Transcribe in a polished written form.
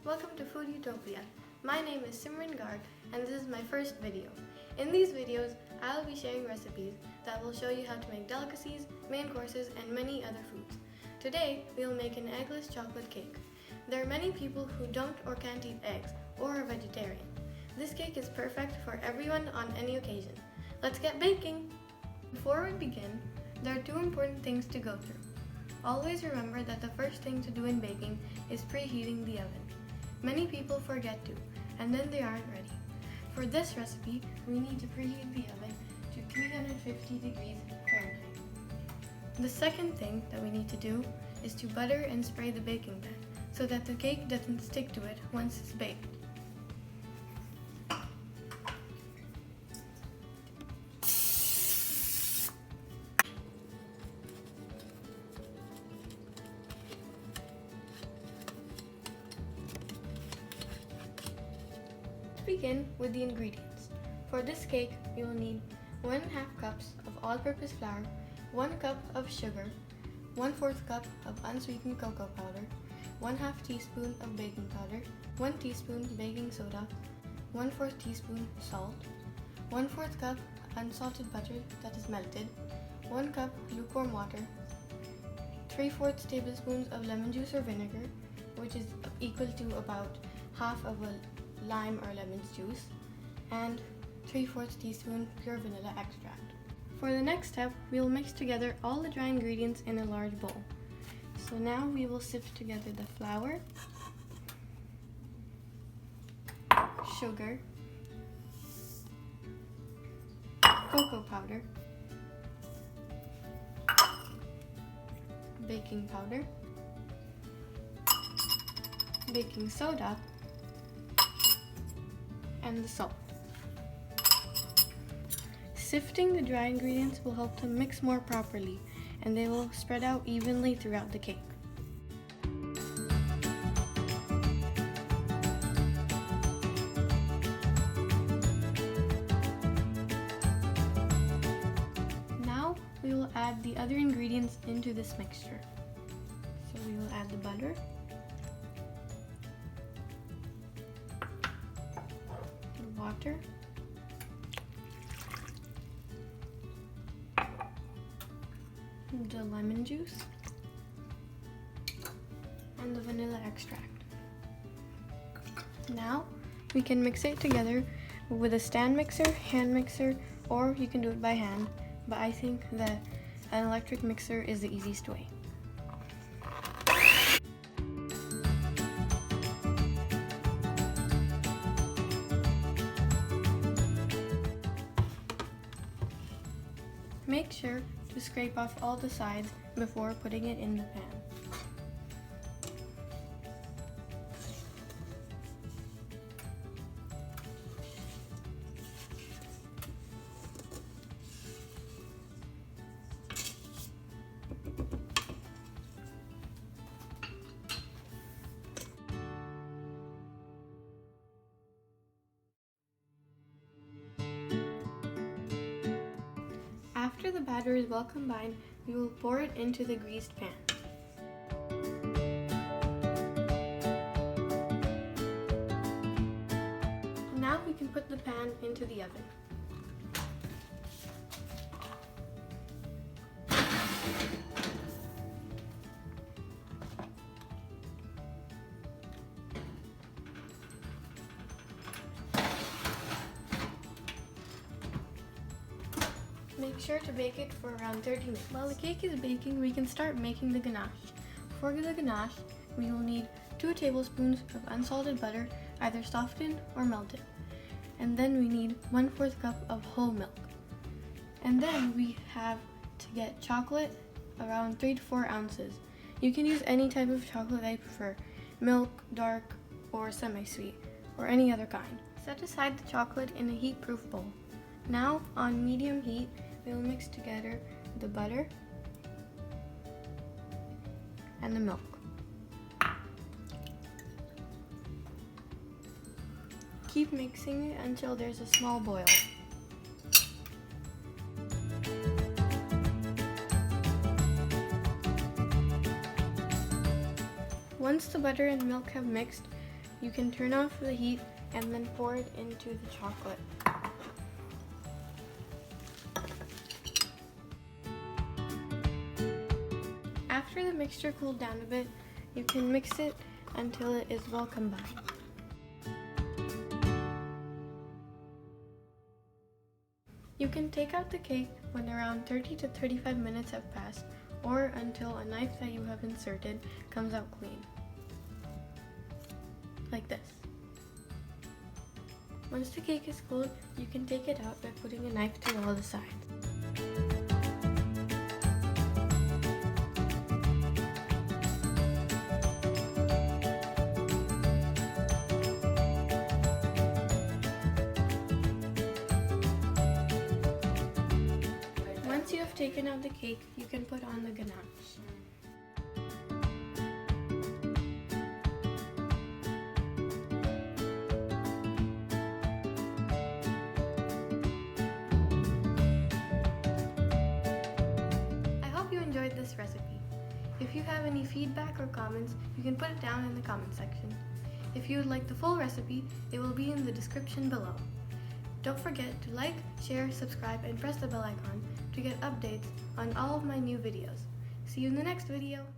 welcome to Food Utopia. My name is Simran Garg and this is my first video. In these videos, I will be sharing recipes that will show you how to make delicacies, main courses, and many other foods. Today, we will make an eggless chocolate cake. There are many people who don't or can't eat eggs or are vegetarian. This cake is perfect for everyone on any occasion. Let's get baking! Before we begin, there are two important things to go through. Always remember that the first thing to do in baking is preheating the oven. Many people forget to, and then they aren't ready. For this recipe, we need to preheat the oven to 350 degrees Fahrenheit. The second thing that we need to do is to butter and spray the baking pan so that the cake doesn't stick to it once it's baked. Begin with the ingredients. For this cake, you will need 1.5 cups of all-purpose flour, 1 cup of sugar, 1/4 cup of unsweetened cocoa powder, 1/2 teaspoon of baking powder, 1 teaspoon baking soda, 1/4 teaspoon salt, 1/4 cup unsalted butter that is melted, 1 cup lukewarm water, 3/4 tablespoons of lemon juice or vinegar, which is equal to about half of a lime or lemon's juice, and 3/4 teaspoon pure vanilla extract. For the next step, we will mix together all the dry ingredients in a large bowl. So now we will sift together the flour, sugar, cocoa powder, baking powder, baking soda, and the salt. Sifting the dry ingredients will help them mix more properly, and they will spread out evenly throughout the cake. Now we will add the other ingredients into this mixture. So we will add the butter, water, the lemon juice, and the vanilla extract. Now we can mix it together with a stand mixer, hand mixer, or you can do it by hand, but I think that an electric mixer is the easiest way. Make sure to scrape off all the sides before putting it in the pan. After the batter is well combined, we will pour it into the greased pan. Now we can put the pan into the oven. Make sure to bake it for around 30 minutes. While the cake is baking, we can start making the ganache. For the ganache, we will need 2 tablespoons of unsalted butter, either softened or melted. And then we need 1/4 cup of whole milk. And then we have to get chocolate, around 3 to 4 ounces. You can use any type of chocolate that you prefer, milk, dark, or semi-sweet, or any other kind. Set aside the chocolate in a heat-proof bowl. Now, on medium heat, we will mix together the butter and the milk. Keep mixing it until there's a small boil. Once the butter and milk have mixed, you can turn off the heat and then pour it into the chocolate. After the mixture cooled down a bit, you can mix it until it is well combined. You can take out the cake when around 30 to 35 minutes have passed, or until a knife that you have inserted comes out clean. Like this. Once the cake is cooled, you can take it out by putting a knife to all the sides. Once you have taken out the cake, you can put on the ganache. I hope you enjoyed this recipe. If you have any feedback or comments, you can put it down in the comment section. If you would like the full recipe, it will be in the description below. Don't forget to like, share, subscribe, and press the bell icon to get updates on all of my new videos. See you in the next video!